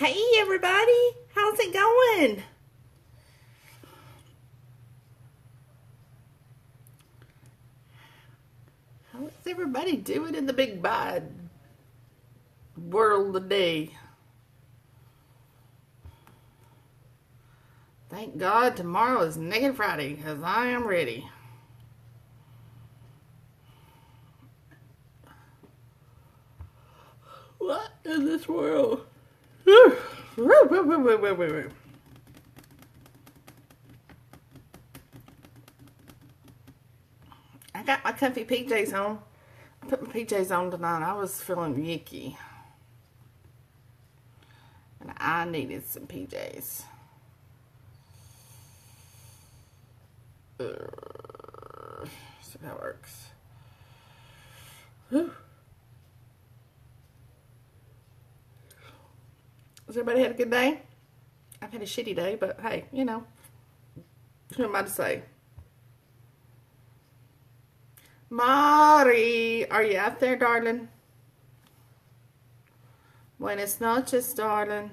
Hey everybody, how's it going? How's everybody doing in the big bad world today? Thank God tomorrow is Naked Friday because I am ready. What in this world? I got my comfy PJs on. I put my PJs on tonight. I was feeling yicky. And I needed some PJs. See how it works. Whew. Has everybody had a good day? I've had a shitty day, but hey, you know, who am I to say? Mari, are you out there, darling? Buenas noches, darling.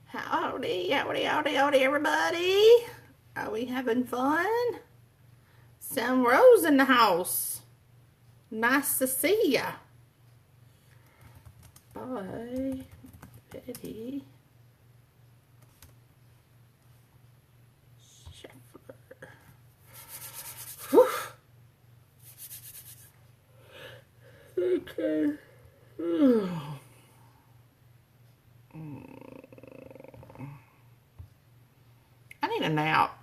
Howdy, howdy, howdy, howdy, everybody. Are we having fun? Sam Rose in the house. Nice to see ya. Bye, Betty. Sheffler. Whew. Okay. I need a nap.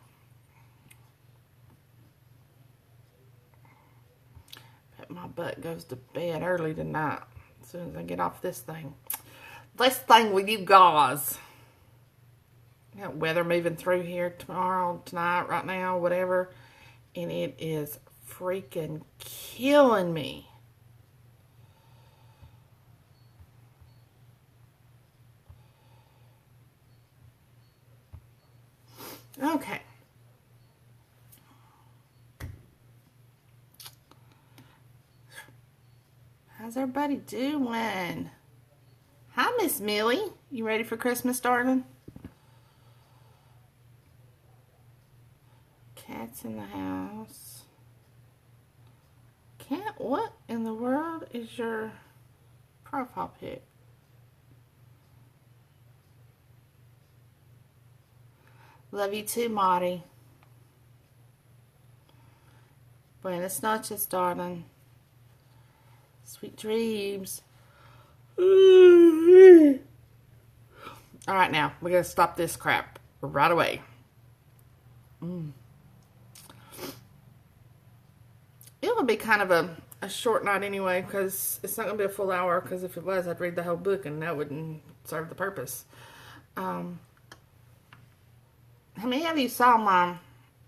Bet my butt goes to bed early tonight as soon as I get off this thing. This thing with you guys. Got weather moving through here tomorrow, tonight, right now, whatever. And it is freaking killing me. Okay. How's everybody doing? Hi, Miss Millie. You ready for Christmas, darling? Cat's in the house. Cat, what in the world is your profile pic? Love you too, Marty. Buenas noches, darling. Sweet dreams. All right, now we're gonna stop this crap right away. It will be kind of a short night anyway, because it's not gonna be a full hour. Because if it was, I'd read the whole book, and that wouldn't serve the purpose. How many of you saw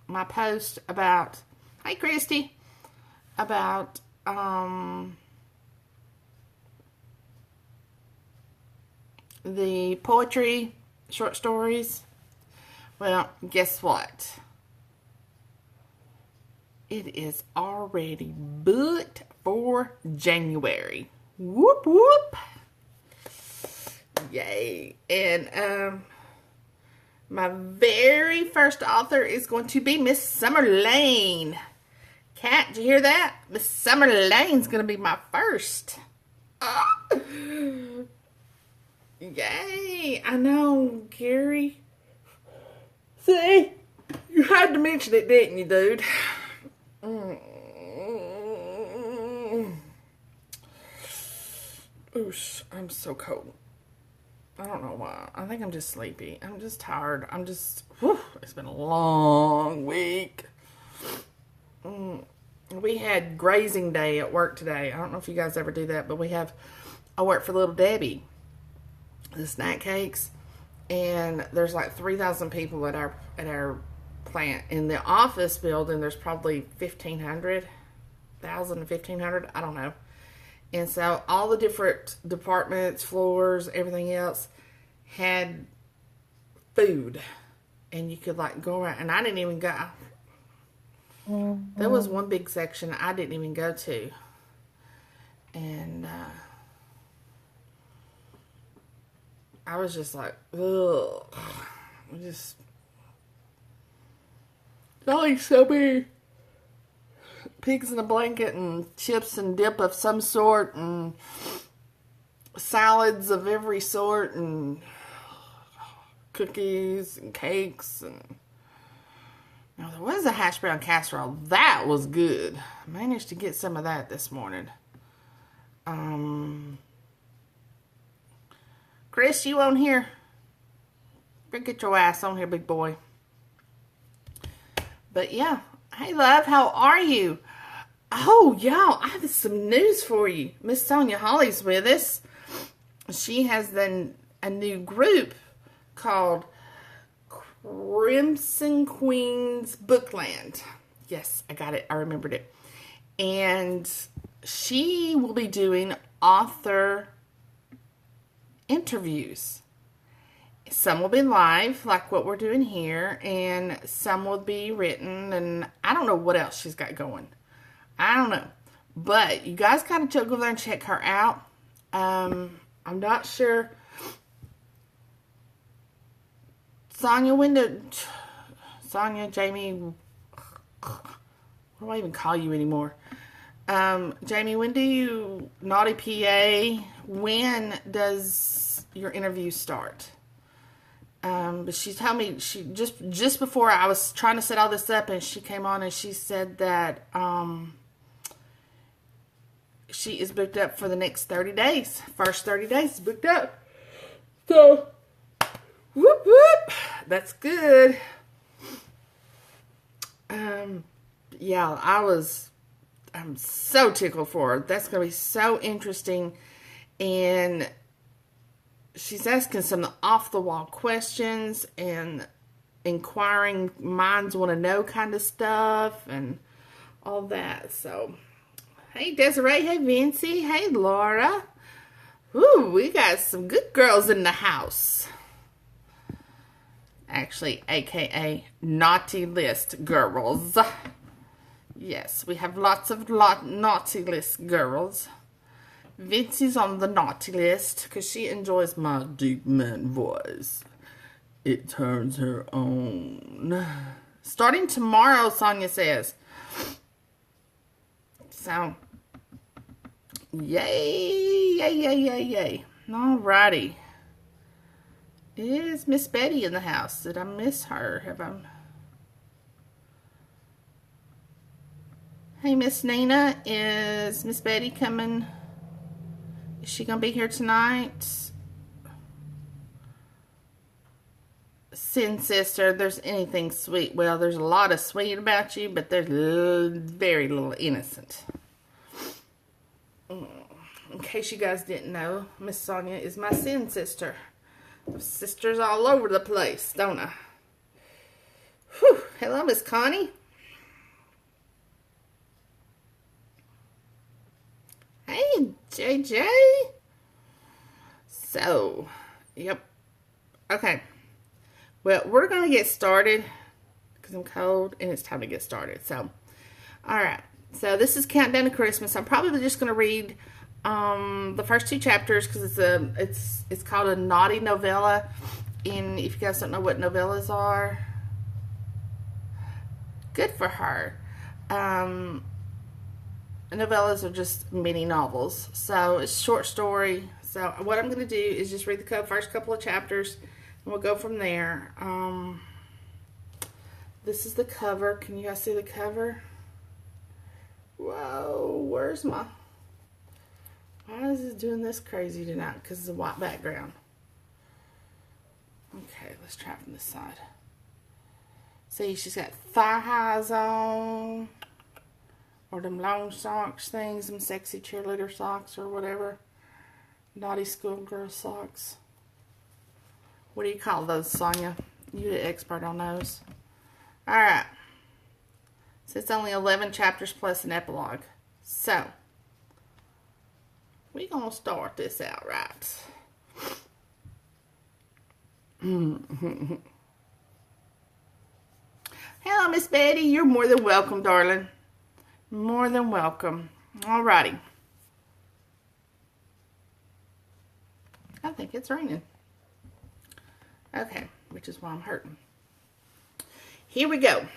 my post about, hey Christy, about the poetry short stories? Well, guess what? It is already booked for January. Whoop whoop. Yay. And my very first author is going to be Miss Summer Lane. Kat, did you hear that? Miss Summer Lane's going to be my first. Yay. I know, Gary. See? You had to mention it, didn't you, dude? Oosh, I'm so cold. I don't know why. I think I'm just sleepy. I'm just tired. It's been a long week. We had grazing day at work today. I don't know if you guys ever do that, but I work for Little Debbie, the snack cakes, and there's like 3,000 people at our plant. In the office building, there's probably 1,500, 1,000 to 1,500, I don't know. And so all the different departments, floors, everything else had food. And you could like go around. And I didn't even go. There was one big section I didn't even go to. And I was just like, ugh. Just like so many pigs in a blanket and chips and dip of some sort and salads of every sort and cookies and cakes. And now there was a hash brown casserole. That was good. I managed to get some of that this morning. Chris, you on here? Get your ass on here, big boy. But yeah. Hey, love, how are you? Oh, y'all, I have some news for you. Miss Sonia Holly's with us. She has then a new group called Crimson Queens Bookland. Yes, I got it. I remembered it. And she will be doing author interviews. Some will be live, like what we're doing here, and some will be written, and I don't know what else she's got going. I don't know. But you guys kind of go there and check her out. I'm not sure. Sonia, Jamie, what do I even call you anymore? Jamie, when do you, Naughty PA, when does your interview start? But she told me, she just before I was trying to set all this up, and she came on and she said that she is booked up for the next 30 days. First 30 days is booked up. So, whoop whoop, that's good. Yeah, I'm so tickled for her. That's going to be so interesting. And she's asking some off-the-wall questions and inquiring minds want to know kind of stuff and all that. So, hey, Desiree. Hey, Vincy. Hey, Laura. Ooh, we got some good girls in the house. Actually, a.k.a. Naughty List girls. Yes, we have lots of Naughty List girls. Vincy's on the naughty list because she enjoys my deep man voice. It turns her on. Starting tomorrow, Sonia says. So, yay, yay, yay, yay, yay. Alrighty. Is Miss Betty in the house? Did I miss her? Have I? Hey, Miss Nina, is Miss Betty coming? Is she going to be here tonight? Sin Sister, there's anything sweet. Well, there's a lot of sweet about you, but there's very little innocent. In case you guys didn't know, Miss Sonia is my Sin Sister. Sisters all over the place, don't I? Whew. Hello, Miss Connie. Hey, JJ. So, yep. Okay. Well, we're going to get started because I'm cold and it's time to get started. So, alright. So, this is Countdown to Christmas. I'm probably just going to read the first two chapters because it's called a Naughty Novella. And if you guys don't know what novellas are, good for her. Novellas are just mini novels. So, it's a short story. So, what I'm going to do is just read the first couple of chapters, and we'll go from there. This is the cover. Can you guys see the cover? Whoa, where's my... Why is it doing this crazy tonight? Because it's a white background. Okay, let's try from this side. See, she's got thigh highs on. Or them long socks things, them sexy cheerleader socks or whatever. Naughty schoolgirl socks. What do you call those, Sonia? You're the expert on those. Alright. So it's only 11 chapters plus an epilogue. So, We're going to start this out right. Hello, Miss Betty. You're more than welcome, darling. More than welcome. Alrighty. I think it's raining. Okay, which is why I'm hurting. Here we go.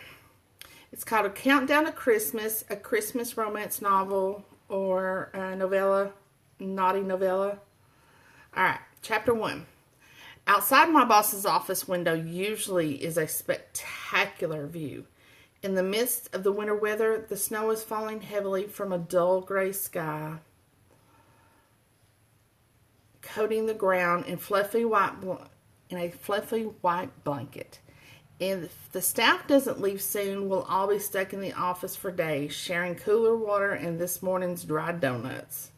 It's called A Countdown to Christmas, a Christmas romance novel or a novella, Naughty Novella. All right, chapter 1. Outside my boss's office window usually is a spectacular view. In the midst of the winter weather, the snow is falling heavily from a dull gray sky, coating the ground in a fluffy white blanket. If the staff doesn't leave soon, we'll all be stuck in the office for days, sharing cooler water and this morning's dried donuts.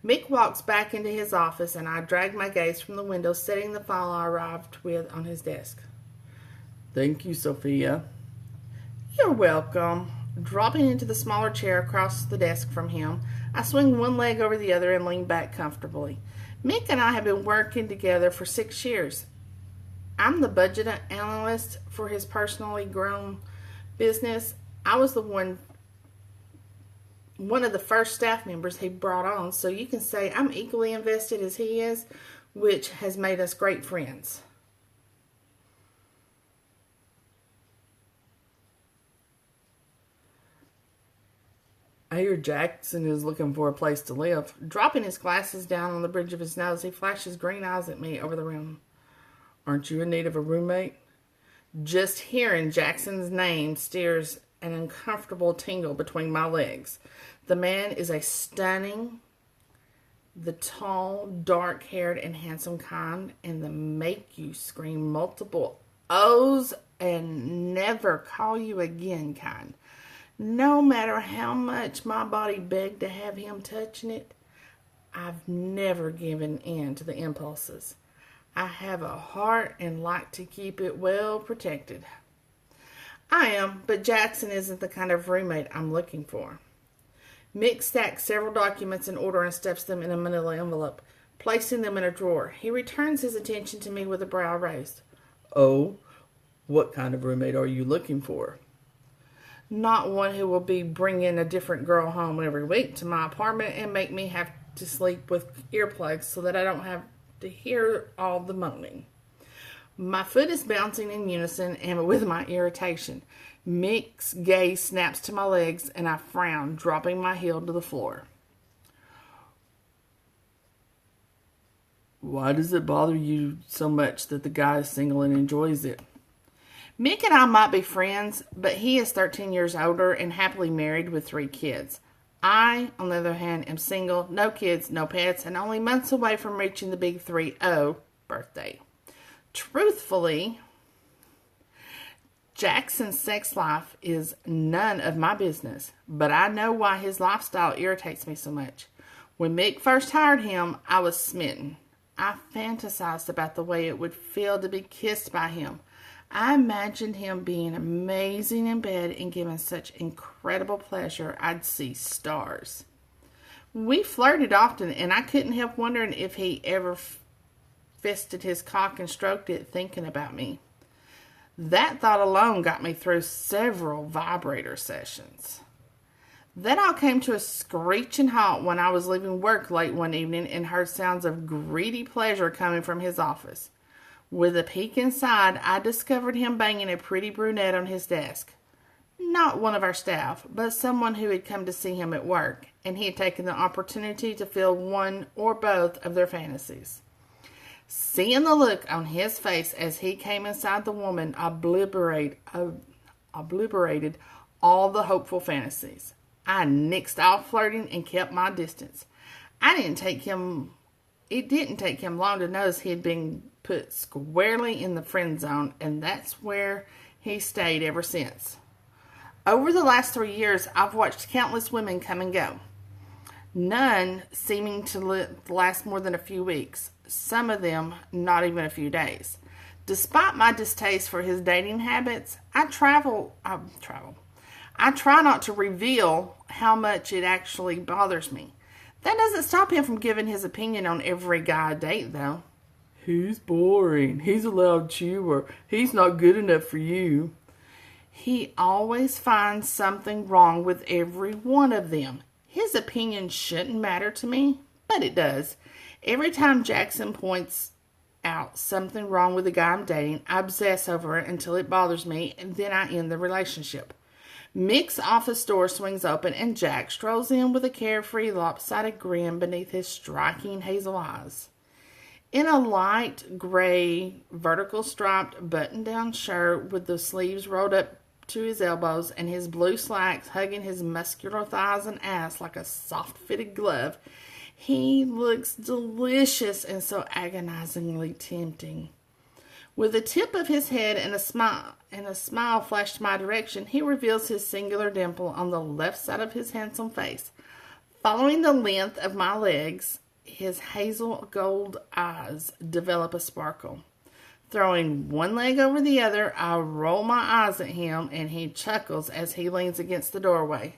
Mick walks back into his office, and I drag my gaze from the window, setting the file I arrived with on his desk. Thank you, Sophia. You're welcome. Dropping into the smaller chair across the desk from him, I swing one leg over the other and lean back comfortably. Mick and I have been working together for 6 years. I'm the budget analyst for his personally grown business. I was one of the first staff members he brought on, so you can say I'm equally invested as he is, which has made us great friends. I hear Jackson is looking for a place to live. Dropping his glasses down on the bridge of his nose, he flashes green eyes at me over the rim. Aren't you in need of a roommate? Just hearing Jackson's name steers an uncomfortable tingle between my legs. The man is a stunning, the tall, dark-haired, and handsome kind, and the make-you-scream multiple O's and never call you again kind. No matter how much my body begged to have him touching it, I've never given in to the impulses. I have a heart and like to keep it well protected. I am, but Jackson isn't the kind of roommate I'm looking for. Mick stacks several documents in order and stuffs them in a manila envelope, placing them in a drawer. He returns his attention to me with a brow raised. Oh, what kind of roommate are you looking for? Not one who will be bringing a different girl home every week to my apartment and make me have to sleep with earplugs so that I don't have to hear all the moaning. My foot is bouncing in unison and with my irritation. Mick's gaze snaps to my legs and I frown, dropping my heel to the floor. Why does it bother you so much that the guy is single and enjoys it? Mick and I might be friends, but he is 13 years older and happily married with 3 kids. I, on the other hand, am single, no kids, no pets, and only months away from reaching the big 3-0 birthday. Truthfully, Jackson's sex life is none of my business, but I know why his lifestyle irritates me so much. When Mick first hired him, I was smitten. I fantasized about the way it would feel to be kissed by him. I imagined him being amazing in bed and giving such incredible pleasure I'd see stars. We flirted often, and I couldn't help wondering if he ever fisted his cock and stroked it thinking about me. That thought alone got me through several vibrator sessions. Then all came to a screeching halt when I was leaving work late one evening and heard sounds of greedy pleasure coming from his office. With a peek inside, I discovered him banging a pretty brunette on his desk. Not one of our staff, but someone who had come to see him at work, and he had taken the opportunity to fill one or both of their fantasies. Seeing the look on his face as he came inside the woman obliterated all the hopeful fantasies. I nixed all flirting and kept my distance. It didn't take him long to notice he had been put squarely in the friend zone, and that's where he stayed ever since. Over the last 3 years, I've watched countless women come and go, none seeming to last more than a few weeks, some of them not even a few days. Despite my distaste for his dating habits, I try not to reveal how much it actually bothers me. That doesn't stop him from giving his opinion on every guy I date, though. He's boring. He's a loud chewer. He's not good enough for you. He always finds something wrong with every one of them. His opinion shouldn't matter to me, but it does. Every time Jackson points out something wrong with the guy I'm dating, I obsess over it until it bothers me, and then I end the relationship. Mick's office door swings open, and Jack strolls in with a carefree, lopsided grin beneath his striking hazel eyes. In a light gray, vertical striped button-down shirt with the sleeves rolled up to his elbows and his blue slacks hugging his muscular thighs and ass like a soft-fitted glove, he looks delicious and so agonizingly tempting. With the tip of his head and a smile flashed my direction, he reveals his singular dimple on the left side of his handsome face. Following the length of my legs, his hazel gold eyes develop a sparkle. Throwing one leg over the other, I roll my eyes at him, and he chuckles as he leans against the doorway.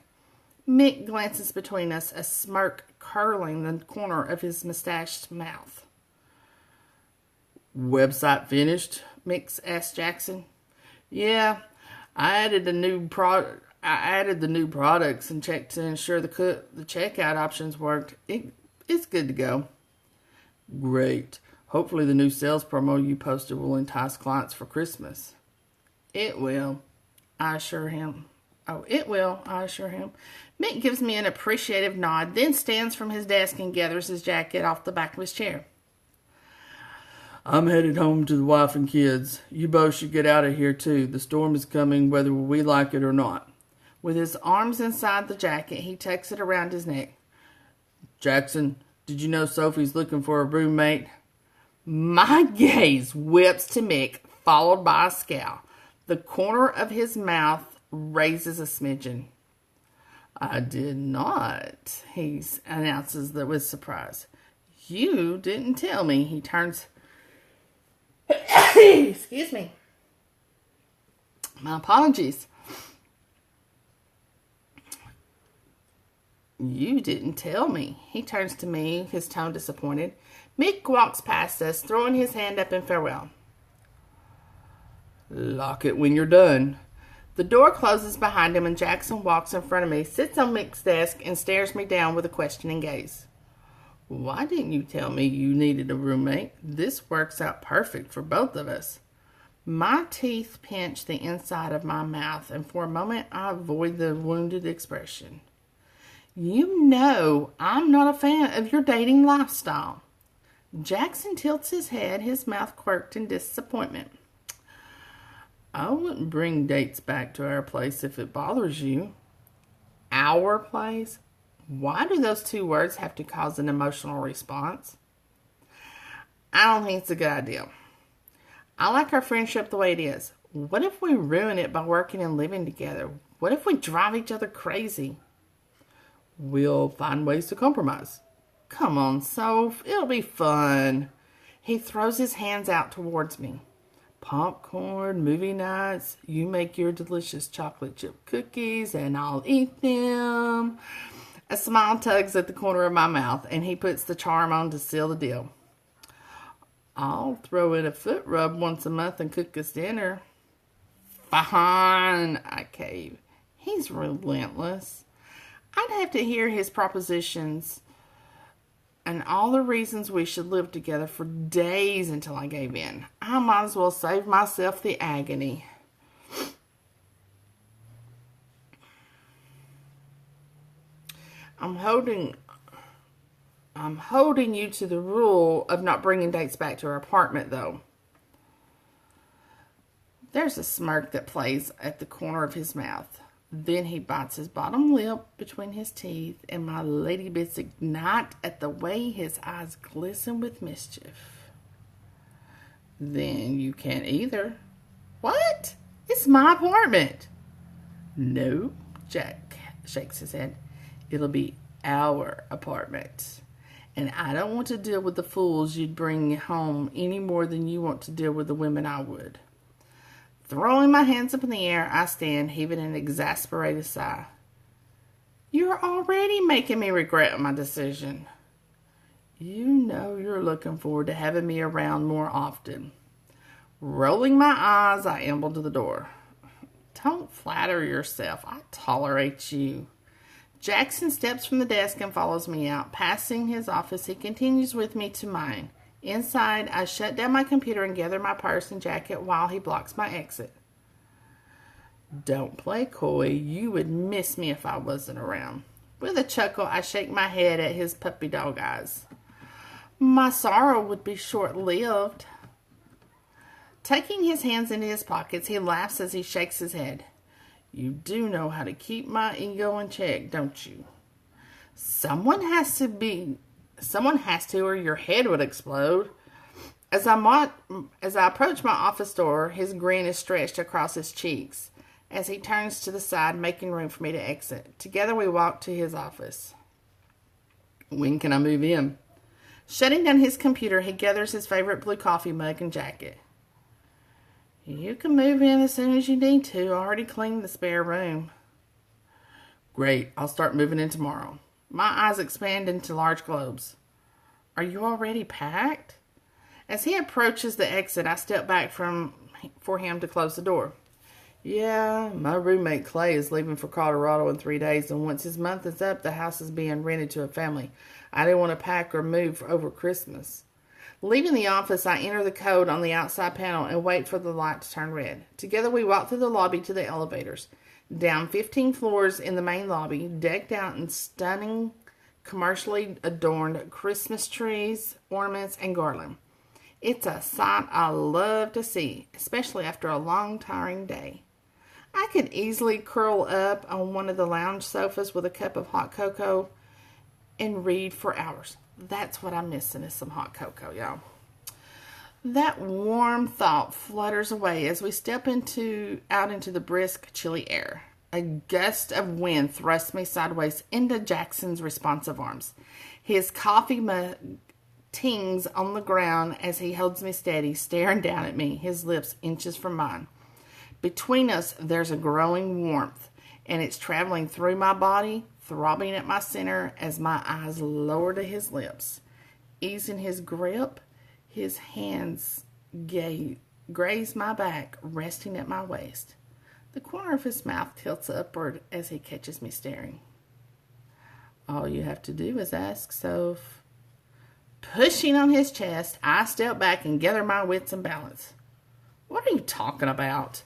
Mick glances between us, a smirk curling the corner of his mustached mouth. "Website finished?" Mick asked Jackson. "Yeah, I added the new products and checked to ensure the checkout options worked. It's good to go." "Great. Hopefully the new sales promo you posted will entice clients for Christmas." It will, I assure him. Mick gives me an appreciative nod, then stands from his desk and gathers his jacket off the back of his chair. "I'm headed home to the wife and kids. You both should get out of here too. The storm is coming whether we like it or not." With his arms inside the jacket, he tucks it around his neck. "Jackson, did you know Sophie's looking for a roommate?" My gaze whips to Mick, followed by a scowl. The corner of his mouth raises a smidgen. "I did not," he announces with surprise. "You didn't tell me." He turns... Excuse me. My apologies. "You didn't tell me." He turns to me, his tone disappointed. Mick walks past us, throwing his hand up in farewell. "Lock it when you're done." The door closes behind him and Jackson walks in front of me, sits on Mick's desk, and stares me down with a questioning gaze. "Why didn't you tell me you needed a roommate? This works out perfect for both of us." My teeth pinch the inside of my mouth, and for a moment I avoid the wounded expression. "You know I'm not a fan of your dating lifestyle." Jackson tilts his head, his mouth quirked in disappointment. "I wouldn't bring dates back to our place if it bothers you." Our place? Why do those two words have to cause an emotional response? I don't think it's a good idea. I like our friendship the way it is. What if we ruin it by working and living together? What if we drive each other crazy? We'll find ways to compromise. Come on, Soph. It'll be fun. He throws his hands out towards me. Popcorn, movie nights, you make your delicious chocolate chip cookies and I'll eat them. A smile tugs at the corner of my mouth and he puts the charm on to seal the deal. I'll throw in a foot rub once a month and cook us dinner. Fine, I cave. He's relentless. I'd have to hear his propositions and all the reasons we should live together for days until I gave in. I might as well save myself the agony. I'm holding you to the rule of not bringing dates back to our apartment, though. There's a smirk that plays at the corner of his mouth. Then he bites his bottom lip between his teeth, and my lady bits ignite at the way his eyes glisten with mischief. Then you can't either. What? It's my apartment. No, Jack shakes his head. It'll be our apartment. And I don't want to deal with the fools you'd bring home any more than you want to deal with the women I would. Throwing my hands up in the air, I stand, heaving an exasperated sigh. You're already making me regret my decision. You know you're looking forward to having me around more often. Rolling my eyes, I ambled to the door. Don't flatter yourself. I tolerate you. Jackson steps from the desk and follows me out. Passing his office, he continues with me to mine. Inside, I shut down my computer and gather my purse and jacket while he blocks my exit. Don't play coy. You would miss me if I wasn't around. With a chuckle, I shake my head at his puppy dog eyes. My sorrow would be short-lived. Taking his hands into his pockets, he laughs as he shakes his head. You do know how to keep my ego in check, don't you? Someone has to, or your head would explode. As I approach my office door, his grin is stretched across his cheeks as he turns to the side, making room for me to exit. Together we walk to his office. When can I move in? Shutting down his computer, he gathers his favorite blue coffee mug and jacket. You can move in as soon as you need to. I already cleaned the spare room. Great. I'll start moving in tomorrow. My eyes expand into large globes. Are you already packed? As he approaches the exit, I step back for him to close the door. Yeah, my roommate Clay is leaving for Colorado in 3 days, and once his month is up, the house is being rented to a family. I didn't want to pack or move over Christmas. Leaving the office, I enter the code on the outside panel and wait for the light to turn red. Together, we walk through the lobby to the elevators. Down 15 floors in the main lobby, decked out in stunning, commercially adorned Christmas trees, ornaments, and garland. It's a sight I love to see, especially after a long, tiring day. I could easily curl up on one of the lounge sofas with a cup of hot cocoa and read for hours. That's what I'm missing, is some hot cocoa, y'all. That warm thought flutters away as we step out into the brisk, chilly air. A gust of wind thrusts me sideways into Jackson's responsive arms. His coffee mug tings on the ground as he holds me steady, staring down at me, his lips inches from mine. Between us, there's a growing warmth, and it's traveling through my body, throbbing at my center as my eyes lower to his lips. Easing his grip, his hands graze my back, resting at my waist. The corner of his mouth tilts upward as he catches me staring. All you have to do is ask, Soph. Pushing on his chest, I step back and gather my wits and balance. What are you talking about?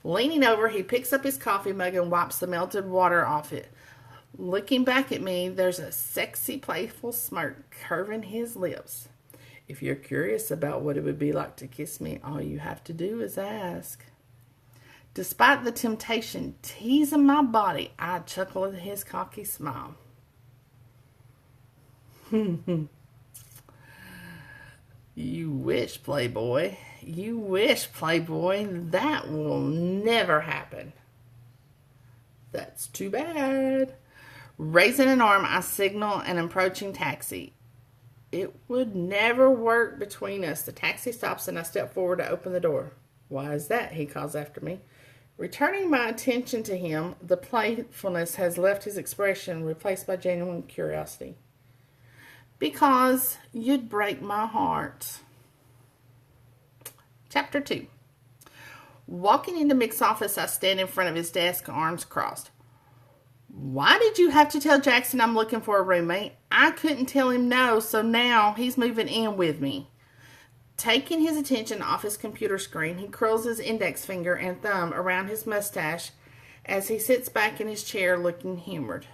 Leaning over, he picks up his coffee mug and wipes the melted water off it. Looking back at me, there's a sexy, playful smirk curving his lips. If you're curious about what it would be like to kiss me, all you have to do is ask. Despite the temptation teasing my body, I chuckle at his cocky smile. You wish, Playboy. You wish, Playboy. That will never happen. That's too bad. Raising an arm, I signal an approaching taxi. It would never work between us. The taxi stops and I step forward to open the door. Why is that? He calls after me. Returning my attention to him, the playfulness has left his expression, replaced by genuine curiosity. Because you'd break my heart. Chapter 2. Walking into Mick's office, I stand in front of his desk, arms crossed. Why did you have to tell Jackson I'm looking for a roommate? I couldn't tell him no, so now he's moving in with me. Taking his attention off his computer screen, he curls his index finger and thumb around his mustache as he sits back in his chair looking humored.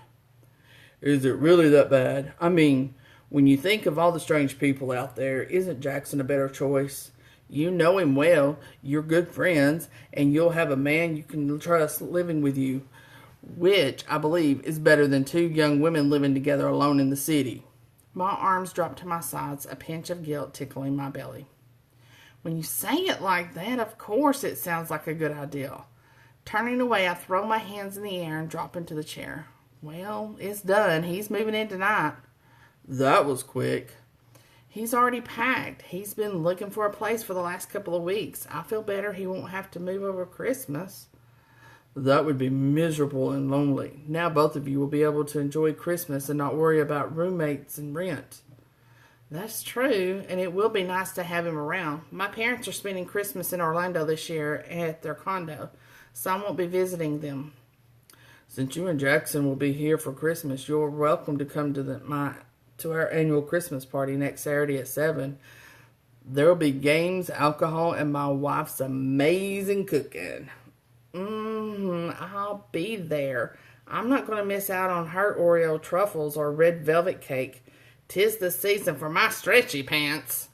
Is it really that bad? I mean, when you think of all the strange people out there, isn't Jackson a better choice? You know him well, you're good friends, and you'll have a man you can trust living with you, which, I believe, is better than two young women living together alone in the city. My arms drop to my sides, a pinch of guilt tickling my belly. When you say it like that, of course it sounds like a good idea. Turning away, I throw my hands in the air and drop into the chair. Well, it's done. He's moving in tonight. That was quick. He's already packed. He's been looking for a place for the last couple of weeks. I feel better he won't have to move over Christmas. That would be miserable and lonely. Now both of you will be able to enjoy Christmas and not worry about roommates and rent. That's true, and it will be nice to have him around. My parents are spending Christmas in Orlando this year at their condo, so I won't be visiting them. Since you and Jackson will be here for Christmas, you're welcome to come to our annual Christmas party next Saturday at 7. There will be games, alcohol, and my wife's amazing cooking. I'll be there. I'm not going to miss out on her Oreo truffles or red velvet cake. 'Tis the season for my stretchy pants.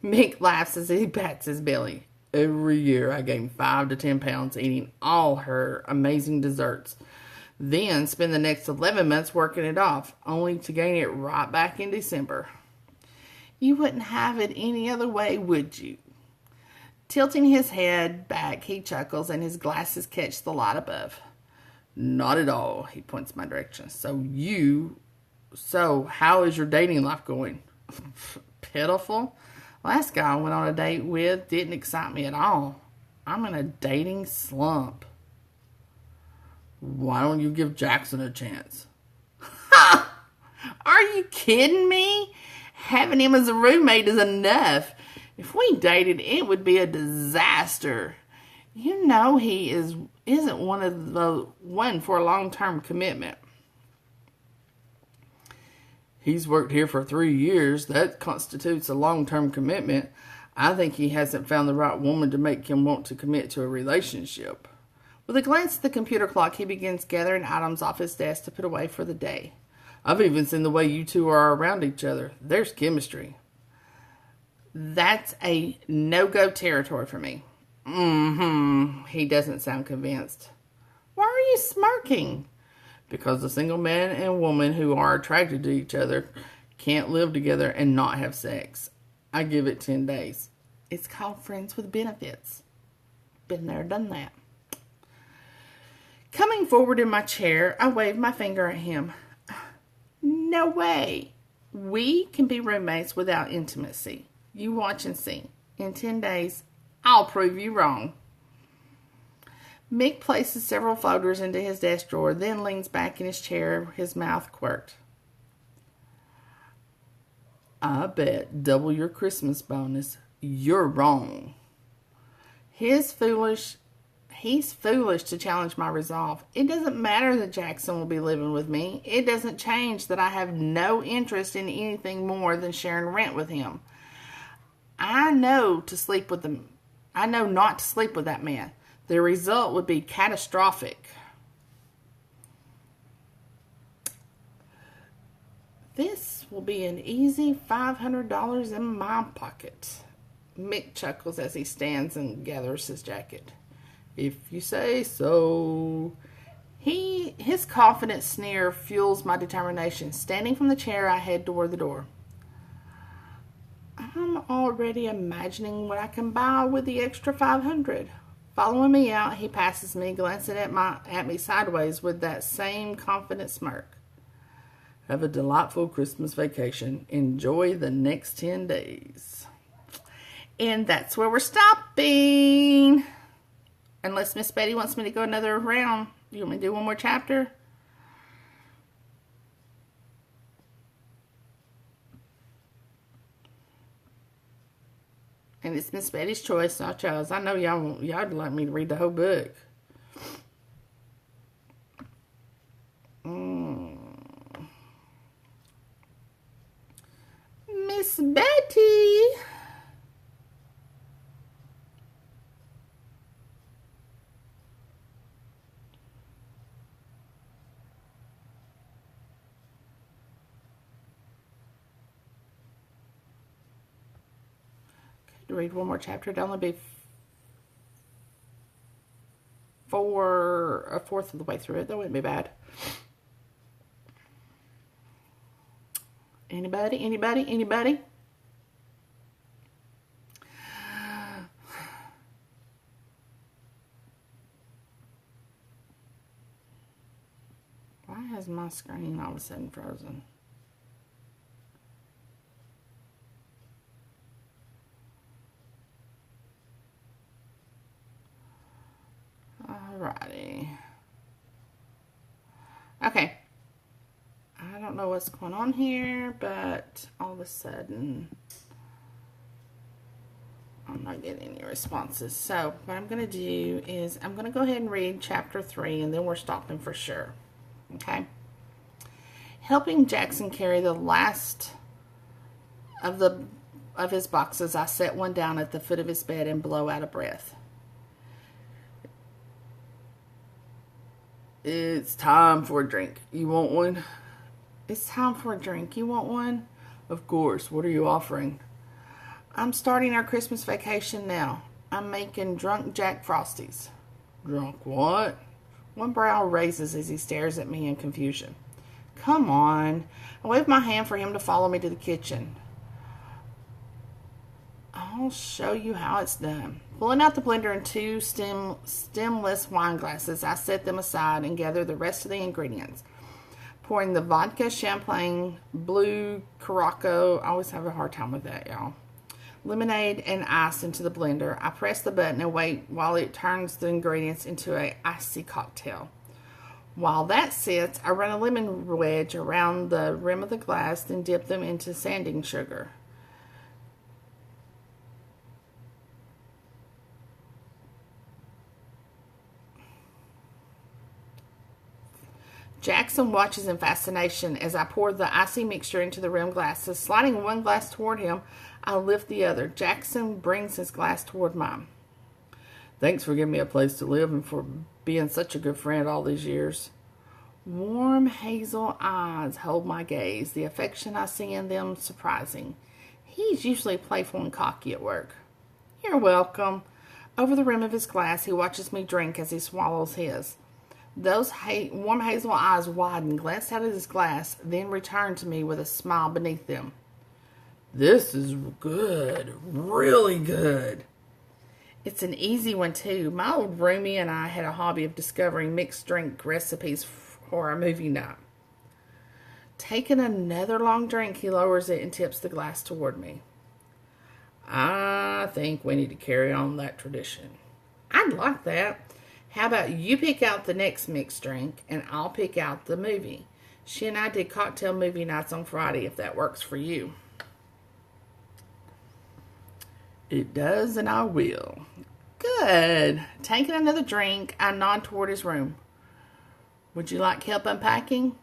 Mick laughs as he pats his belly. Every year I gain 5 to 10 pounds eating all her amazing desserts. Then spend the next 11 months working it off, only to gain it right back in December. You wouldn't have it any other way, would you? Tilting his head back, he chuckles and his glasses catch the light above. Not at all, he points my direction. So how is your dating life going? Pitiful. Last guy I went on a date with didn't excite me at all. I'm in a dating slump. Why don't you give Jackson a chance? Ha! Are you kidding me? Having him as a roommate is enough. If we dated, it would be a disaster. You know he isn't one for a long-term commitment. He's worked here for 3 years. That constitutes a long-term commitment. I think he hasn't found the right woman to make him want to commit to a relationship. With a glance at the computer clock, he begins gathering items off his desk to put away for the day. I've even seen the way you two are around each other. There's chemistry. That's a no-go territory for me. He doesn't sound convinced. Why are you smirking? Because a single man and woman who are attracted to each other can't live together and not have sex. I give it 10 days. It's called friends with benefits. Been there, done that. Coming forward in my chair, I wave my finger at him. No way. We can be roommates without intimacy. You watch and see. In 10 days, I'll prove you wrong. Mick places several folders into his desk drawer, then leans back in his chair, his mouth quirked. I bet double your Christmas bonus. You're wrong. He's foolish to challenge my resolve. It doesn't matter that Jackson will be living with me. It doesn't change that I have no interest in anything more than sharing rent with him. I know not to sleep with that man. The result would be catastrophic. This will be an easy $500 in my pocket. Mick chuckles as he stands and gathers his jacket. If you say so. His confident sneer fuels my determination. Standing from the chair, I head toward the door. I'm already imagining what I can buy with the extra $500. Following me out, he passes me, glancing at me sideways with that same confident smirk. Have a delightful Christmas vacation. Enjoy the next 10 days. And that's where we're stopping. Unless Miss Betty wants me to go another round. You want me to do one more chapter? And it's Miss Betty's choice, so I chose. I know y'all'd like me to read the whole book. Miss Betty. To read one more chapter. It'd only be a fourth of the way through it. That wouldn't be bad. Anybody? Why has my screen all of a sudden frozen? Alrighty. Okay. I don't know what's going on here, but all of a sudden I'm not getting any responses. So what I'm going to do is I'm going to go ahead and read chapter 3, and then we're stopping for sure. Okay? Helping Jackson carry the last of his boxes, I set one down at the foot of his bed and blow out of breath. It's time for a drink. You want one? It's time for a drink. You want one? Of course. What are you offering? I'm starting our Christmas vacation now. I'm making drunk Jack Frosties. Drunk what? One brow raises as he stares at me in confusion. Come on. I wave my hand for him to follow me to the kitchen. I'll show you how it's done. Pulling out the blender and two stemless wine glasses, I set them aside and gather the rest of the ingredients. Pouring the vodka, champagne, blue Curaçao, I always have a hard time with that, y'all, lemonade, and ice into the blender. I press the button and wait while it turns the ingredients into an icy cocktail. While that sits, I run a lemon wedge around the rim of the glass, then dip them into sanding sugar. Jackson watches in fascination as I pour the icy mixture into the rim glasses. Sliding one glass toward him, I lift the other. Jackson brings his glass toward mine. Thanks for giving me a place to live and for being such a good friend all these years. Warm hazel eyes hold my gaze, the affection I see in them surprising. He's usually playful and cocky at work. You're welcome. Over the rim of his glass, he watches me drink as he swallows his. Those warm hazel eyes widen, glance out of his glass, then return to me with a smile beneath them. This is good. Really good. It's an easy one, too. My old roomie and I had a hobby of discovering mixed drink recipes for our movie night. Taking another long drink, he lowers it and tips the glass toward me. I think we need to carry on that tradition. I'd like that. How about you pick out the next mixed drink, and I'll pick out the movie. She and I did cocktail movie nights on Friday, if that works for you. It does, and I will. Good. Taking another drink, I nod toward his room. Would you like help unpacking?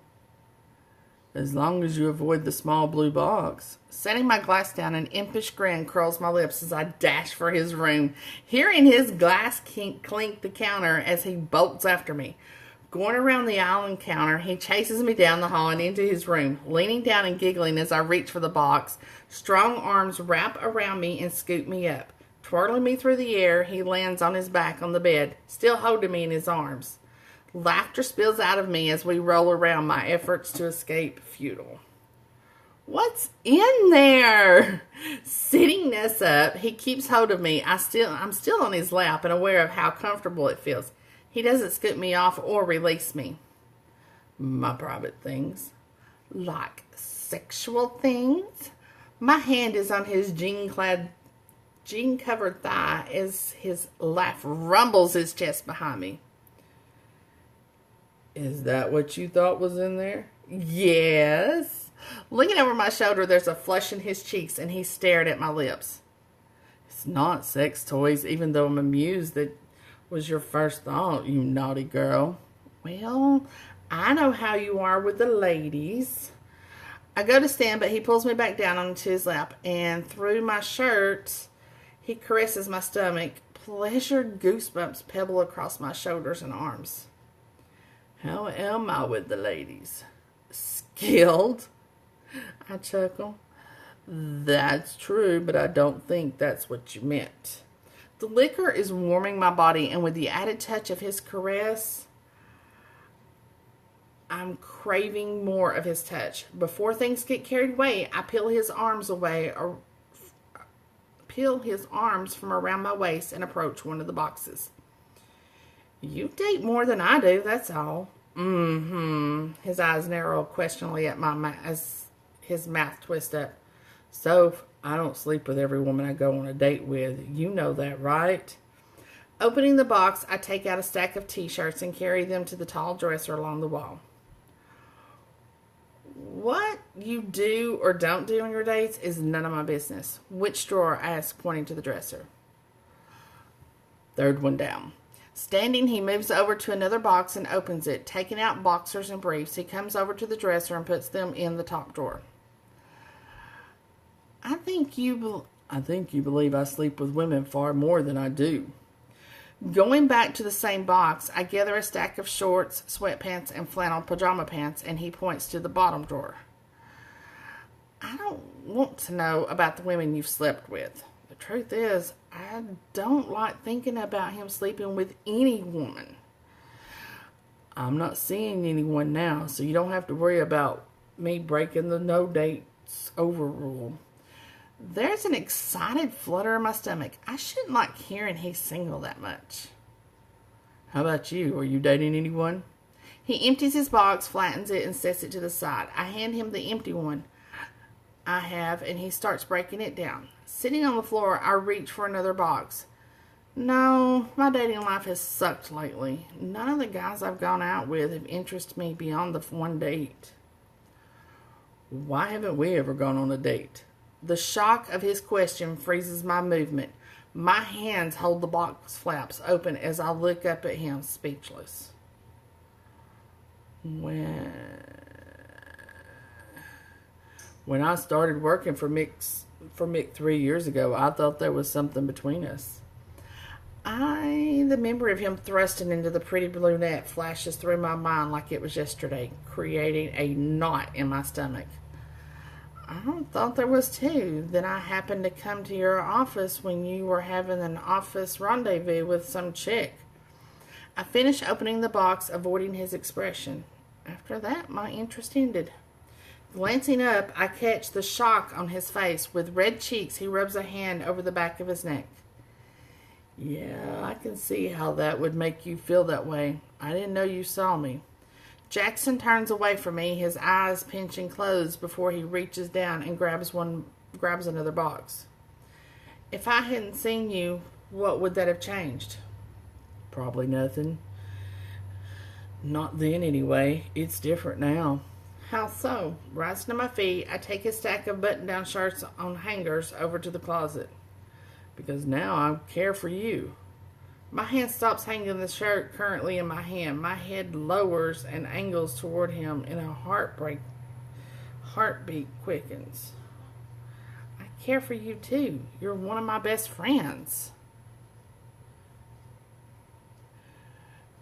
As long as you avoid the small blue box. Setting my glass down, an impish grin curls my lips as I dash for his room, hearing his glass clink the counter as he bolts after me. Going around the island counter, he chases me down the hall and into his room, leaning down and giggling as I reach for the box. Strong arms wrap around me and scoop me up. Twirling me through the air, he lands on his back on the bed, still holding me in his arms. Laughter spills out of me as we roll around, my efforts to escape futile. What's in there? Sitting Ness up, he keeps hold of me. I'm still on his lap and aware of how comfortable it feels. He doesn't scoop me off or release me. My private things. Like sexual things? My hand is on his jean-covered thigh as his laugh rumbles his chest behind me. Is that what you thought was in there? Yes. Looking over my shoulder, there's a flush in his cheeks, and he stared at my lips. It's not sex toys, even though I'm amused that was your first thought, you naughty girl. Well, I know how you are with the ladies. I go to stand, but he pulls me back down onto his lap, and through my shirt, he caresses my stomach. Pleasured goosebumps pebble across my shoulders and arms. How am I with the ladies? Skilled? I chuckle. That's true, but I don't think that's what you meant. The liquor is warming my body, and with the added touch of his caress, I'm craving more of his touch. Before things get carried away, I peel his arms from around my waist and approach one of the boxes. You date more than I do, that's all. His eyes narrow questioningly at as his mouth twists up. So, I don't sleep with every woman I go on a date with. You know that, right? Opening the box, I take out a stack of t-shirts and carry them to the tall dresser along the wall. What you do or don't do on your dates is none of my business. Which drawer? I ask, pointing to the dresser. Third one down. Standing, he moves over to another box and opens it. Taking out boxers and briefs, he comes over to the dresser and puts them in the top drawer. I think you believe I sleep with women far more than I do. Going back to the same box, I gather a stack of shorts, sweatpants, and flannel pajama pants, and he points to the bottom drawer. I don't want to know about the women you've slept with. The truth is, I don't like thinking about him sleeping with any woman. I'm not seeing anyone now, so you don't have to worry about me breaking the no dates over rule. There's an excited flutter in my stomach. I shouldn't like hearing he's single that much. How about you? Are you dating anyone? He empties his box, flattens it, and sets it to the side. I hand him the empty one I have, and he starts breaking it down. Sitting on the floor, I reach for another box. No, my dating life has sucked lately. None of the guys I've gone out with have interested me beyond the one date. Why haven't we ever gone on a date? The shock of his question freezes my movement. My hands hold the box flaps open as I look up at him, speechless. When I started working for Mick 3 years ago, I thought there was something between us. The memory of him thrusting into the pretty brunette flashes through my mind like it was yesterday, creating a knot in my stomach. I thought there was too. Then I happened to come to your office when you were having an office rendezvous with some chick. I finished opening the box, avoiding his expression. After that, my interest ended. Glancing up, I catch the shock on his face. With red cheeks, he rubs a hand over the back of his neck. Yeah, I can see how that would make you feel that way. I didn't know you saw me. Jackson turns away from me, his eyes pinching closed before he reaches down and grabs another box. If I hadn't seen you, what would that have changed? Probably nothing. Not then, anyway. It's different now. How so? Rising to my feet, I take a stack of button-down shirts on hangers over to the closet. Because now I care for you. My hand stops hanging the shirt currently in my hand. My head lowers and angles toward him, and a heartbeat quickens. I care for you too. You're one of my best friends.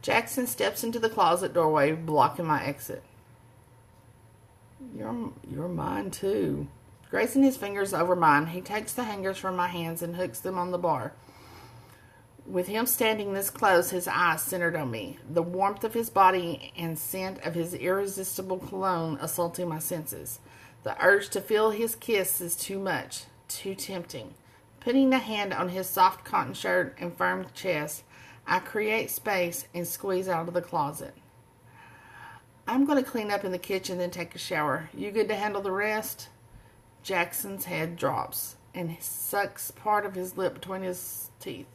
Jackson steps into the closet doorway, blocking my exit. You're mine too. Grazing his fingers over mine, he takes the hangers from my hands and hooks them on the bar. With him standing this close, his eyes centered on me, the warmth of his body and scent of his irresistible cologne assaulting my senses. The urge to feel his kiss is too much, too tempting. Putting a hand on his soft cotton shirt and firm chest, I create space and squeeze out of the closet. I'm going to clean up in the kitchen, then take a shower. You good to handle the rest? Jackson's head drops, and he sucks part of his lip between his teeth.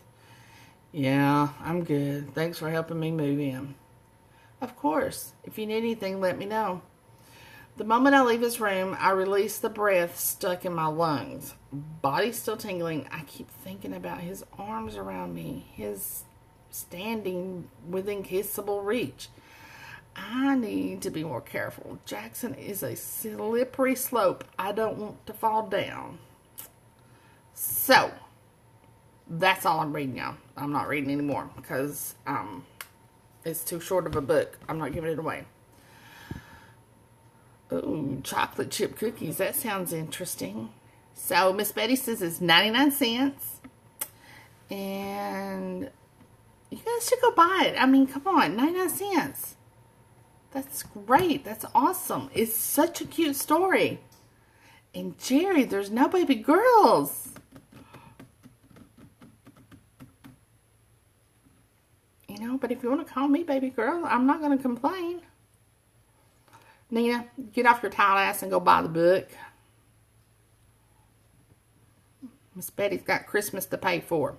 Yeah, I'm good. Thanks for helping me move in. Of course. If you need anything, let me know. The moment I leave his room, I release the breath stuck in my lungs. Body still tingling. I keep thinking about his arms around me, his standing within kissable reach. I need to be more careful. Jackson is a slippery slope. I don't want to fall down. So, that's all I'm reading, y'all. I'm not reading anymore because it's too short of a book. I'm not giving it away. Ooh, chocolate chip cookies. That sounds interesting. So, Miss Betty says it's 99 cents. And you guys should go buy it. I mean, come on, 99 cents. That's great. That's awesome. It's such a cute story. And Jerry, there's no baby girls. You know, but if you want to call me baby girl, I'm not going to complain. Nina, get off your tired ass and go buy the book. Miss Betty's got Christmas to pay for.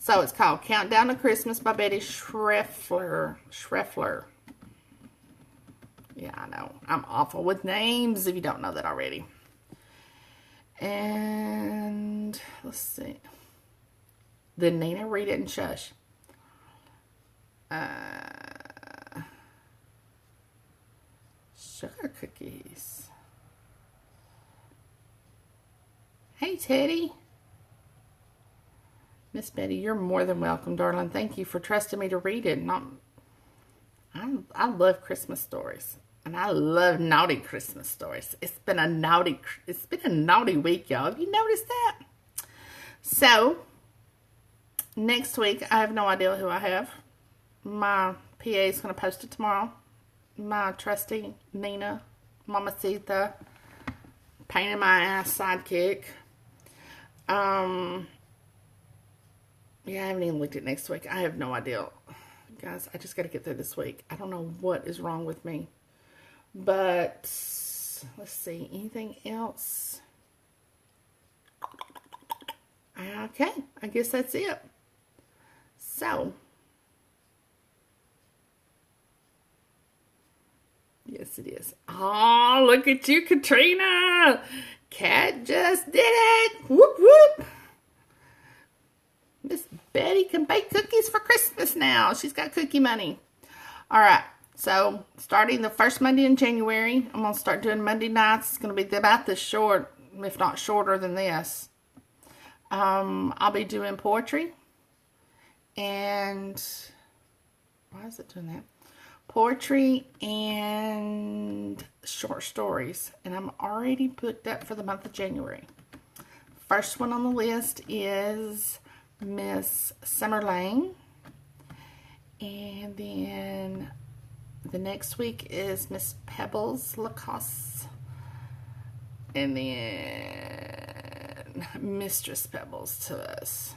So it's called Countdown to Christmas by Betty Sheffler. Yeah, I know. I'm awful with names if you don't know that already. And let's see. Then Nina, read it and shush. Sugar cookies. Hey, Teddy. Miss Betty, you're more than welcome, darling. Thank you for trusting me to read it. I love Christmas stories. And I love naughty Christmas stories. It's been a naughty week, y'all. Have you noticed that? So, next week, I have no idea who I have. My PA is going to post it tomorrow. My trusty Nina, Mamacita, pain in my ass sidekick. Yeah, I haven't even looked at next week. I have no idea. Guys, I just got to get through this week. I don't know what is wrong with me. But, let's see. Anything else? Okay, I guess that's it. So, yes, it is. Oh, look at you, Katrina. Cat just did it. Whoop, whoop. Miss Betty can bake cookies for Christmas now. She's got cookie money. All right. So, starting the first Monday in January, I'm going to start doing Monday nights. It's going to be about this short, if not shorter than this. I'll be doing poetry. And, why is it doing that? Poetry and short stories. And I'm already booked up for the month of January. First one on the list is Miss Summer Lane. And then the next week is Miss Pebbles Lacoste. And then Mistress Pebbles to us.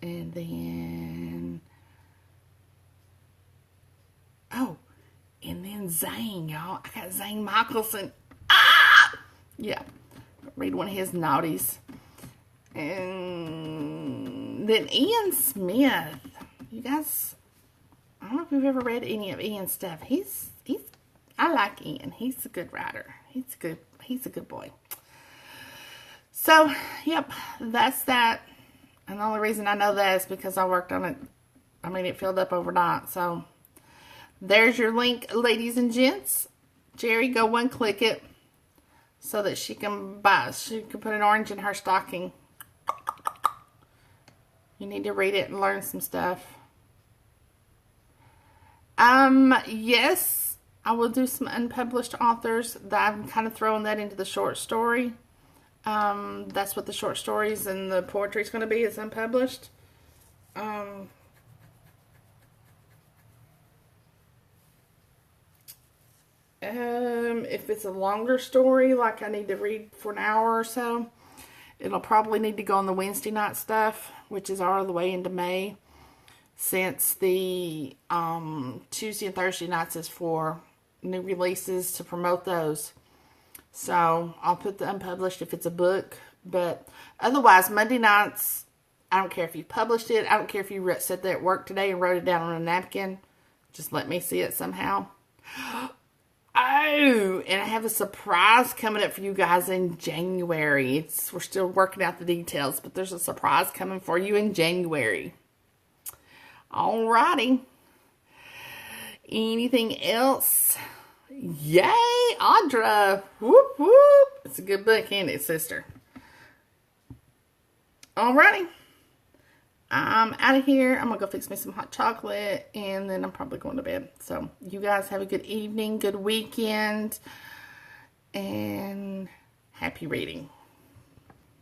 And then, and then Zane, y'all. I got Zane Michelson. Yeah. Read one of his naughties. And then Ian Smith. You guys, I don't know if you've ever read any of Ian's stuff. I like Ian. He's a good writer. He's a good boy. So, yep, that's that. And the only reason I know that is because I worked on it. I mean, it filled up overnight. So, there's your link, ladies and gents. Jerry, go one click it so that she can put an orange in her stocking. You need to read it and learn some stuff. Yes, I will do some unpublished authors. I'm kind of throwing that into the short story. That's what the short stories and the poetry is going to be, is unpublished. If it's a longer story, like I need to read for an hour or so, it'll probably need to go on the Wednesday night stuff, which is all the way into May, since the Tuesday and Thursday nights is for new releases to promote those. So I'll put the unpublished if it's a book, but otherwise Monday nights, I don't care if you published it. I don't care if you sat there at work today and wrote it down on a napkin. Just let me see it somehow. Oh, and I have a surprise coming up for you guys in January. We're still working out the details, but there's a surprise coming for you in January. Alrighty. Anything else? Yay, Audra. Whoop, whoop. It's a good book, ain't it, sister? Alrighty. I'm out of here. I'm going to go fix me some hot chocolate, and then I'm probably going to bed. So, you guys have a good evening, good weekend, and happy reading.